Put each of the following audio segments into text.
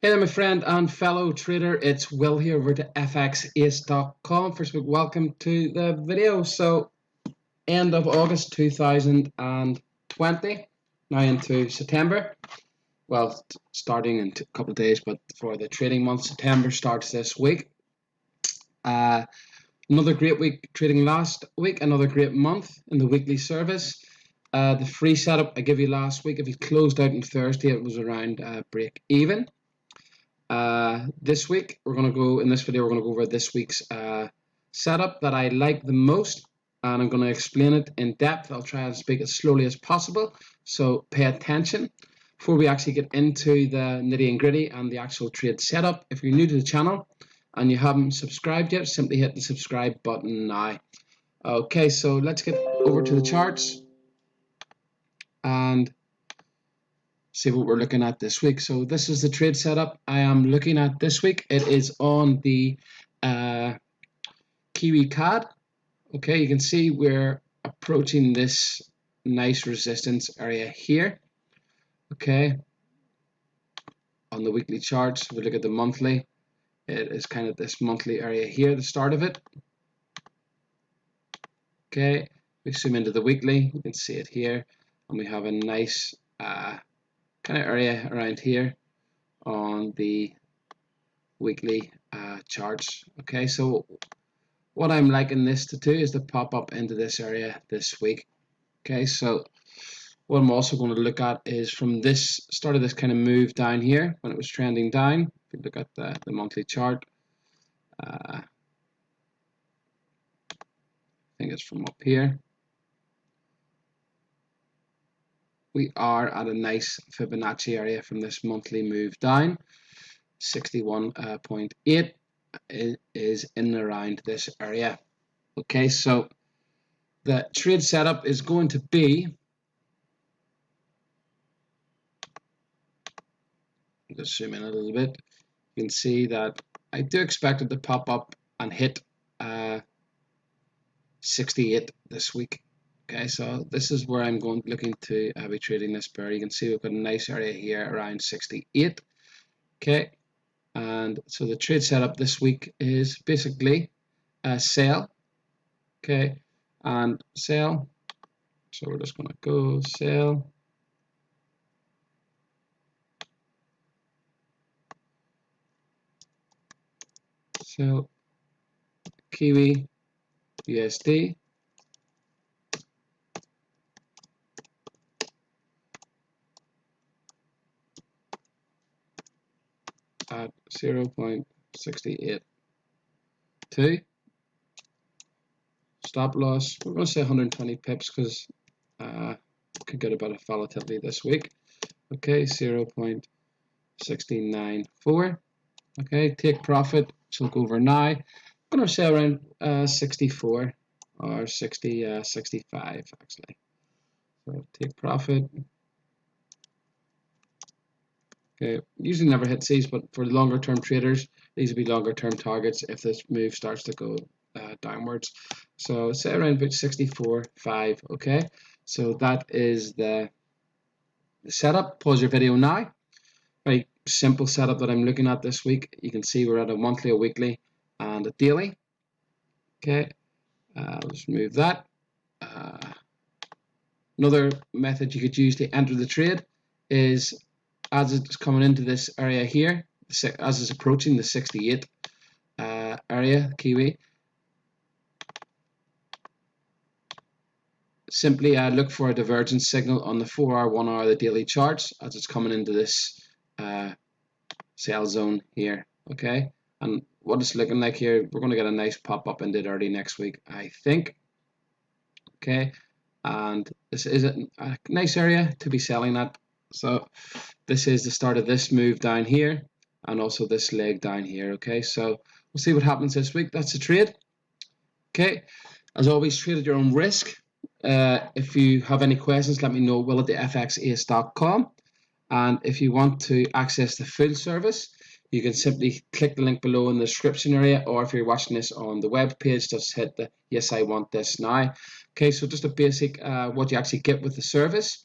Hey there, my friend and fellow trader. It's Will here over to fxace.com. First of all, welcome to the video. So, end of August 2020, now into September. Well, starting in a couple of days, but for the trading month, September starts this week. Another great week trading last week, another great month in the weekly service. The free setup I gave you last week, if you closed out on Thursday, it was around break even. This week, we're going to go, in this video, we're going to go over this week's setup that I like the most, and I'm going to explain it in depth. I'll try and speak as slowly as possible, so pay attention. Before we actually get into the nitty and gritty and the actual trade setup, if you're new to the channel and you haven't subscribed yet, simply hit the subscribe button now. Okay, so let's get over to the charts and see what we're looking at this week. So this is the trade setup I am looking at this week. It is on the Kiwi CAD. Okay, you can see we're approaching this nice resistance area here. Okay, on the weekly charts, if we look at the monthly, it is kind of this monthly area here, the start of it. Okay, we zoom into the weekly, you can see it here, and we have a nice kind of area around here on the weekly charts. Okay, so what I'm liking this to do is to pop up into this area this week. Okay, so what I'm also going to look at is from this start of this kind of move down here when it was trending down. If you look at the monthly chart, I think it's from up here. We are at a nice Fibonacci area from this monthly move down. 61.8 is in and around this area. Okay, so the trade setup is going to be, just zoom in a little bit, you can see that I do expect it to pop up and hit 68 this week. Okay, so this is where I'm looking to be trading this pair. You can see we've got a nice area here around 68. Okay, and so the trade setup this week is basically a sell. Okay, and sell. So we're just going to go sell. Sell Kiwi USD. At 0.682. Stop loss, we're going to say 120 pips because could get a bit of volatility this week. Okay, 0.694. Okay, take profit, so go over now. I'm going to say around 64 or 60, 65 actually. So take profit. Okay, usually never hit these, but for longer term traders, these will be longer term targets if this move starts to go downwards. So say around about 64.5. Okay, so that is the setup. Pause your video now. Very simple setup that I'm looking at this week. You can see we're at a monthly, a weekly, and a daily. Okay, let's move that. Another method you could use to enter the trade is as it's coming into this area here, as it's approaching the 68 area, Kiwi, simply look for a divergence signal on the 4-hour, 1-hour, the daily charts as it's coming into this sell zone here. Okay, and what it's looking like here, we're going to get a nice pop up into it early next week, I think. Okay, and this is a nice area to be selling at. So this is the start of this move down here and also this leg down here. Okay, so we'll see what happens this week. That's the trade. Okay, as always, trade at your own risk. If you have any questions, let me know, will at the fxace.com. And if you want to access the full service, you can simply click the link below in the description area, or if you're watching this on the web page, just hit the yes, I want this now. Okay, so just a basic what you actually get with the service.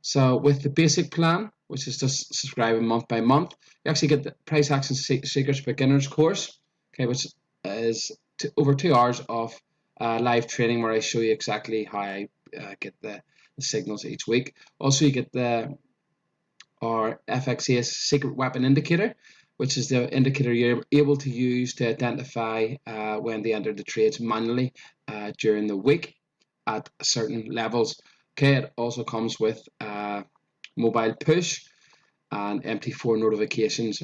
So with the basic plan, which is just subscribing month by month, you actually get the Price Action Secrets Beginners course, okay, which is over 2 hours of live training where I show you exactly how I get the signals each week. Also, you get our FXAS Secret Weapon Indicator, which is the indicator you're able to use to identify when they enter the trades manually during the week at certain levels. Okay, it also comes with mobile push and MT4 notifications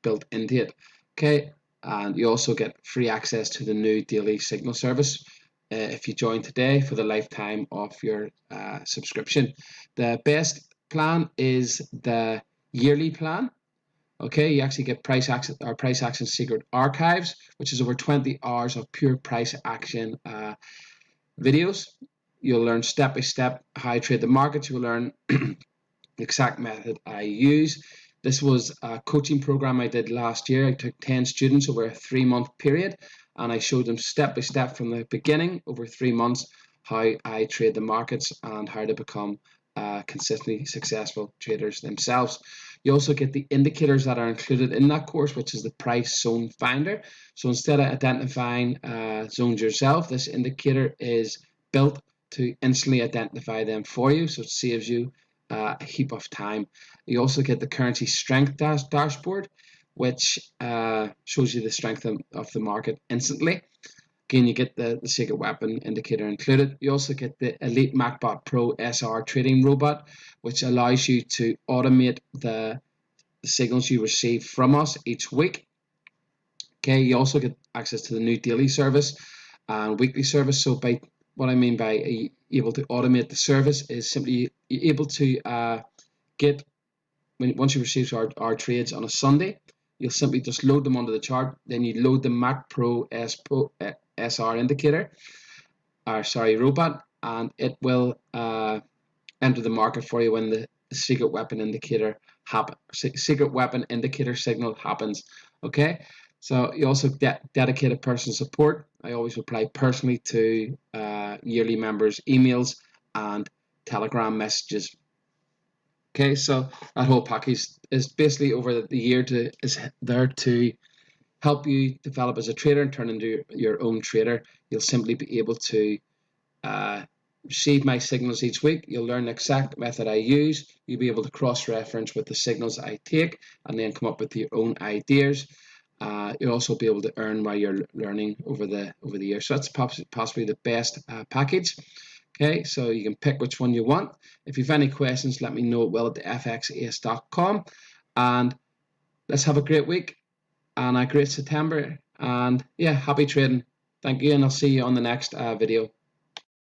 built into it. Okay, and you also get free access to the new daily signal service if you join today for the lifetime of your subscription. The best plan is the yearly plan. Okay, you actually get Price Action Secret Archives, which is over 20 hours of pure price action videos. You'll learn step by step how I trade the markets. You'll learn the exact method I use. This was a coaching program I did last year. I took 10 students over a 3-month period, and I showed them step by step from the beginning over 3 months how I trade the markets and how to become consistently successful traders themselves. You also get the indicators that are included in that course, which is the price zone finder. So instead of identifying zones yourself, this indicator is built to instantly identify them for you, so it saves you a heap of time. You also get the currency strength dashboard, which shows you the strength of the market instantly. Again, you get the secret weapon indicator included. You also get the Elite MacBot Pro SR trading robot, which allows you to automate the signals you receive from us each week. Okay, you also get access to the new daily service and weekly service. So by what I mean by able to automate the service is simply able to get once you receive our trades on a Sunday, you'll simply just load them onto the chart. Then you load the Mac Pro SR indicator, robot, and it will enter the market for you when the secret weapon indicator signal happens. Okay, so you also get dedicated personal support. I always reply personally to yearly members' emails and Telegram messages. Okay, so that whole package is basically over the year is there to help you develop as a trader and turn into your own trader. You'll simply be able to receive my signals each week. You'll learn the exact method I use. You'll be able to cross-reference with the signals I take and then come up with your own ideas. You'll also be able to earn while you're learning over the year. So that's possibly the best package. Okay, so you can pick which one you want. If you have any questions, let me know at will@fxace.com. And let's have a great week and a great September. And yeah, happy trading. Thank you, and I'll see you on the next video.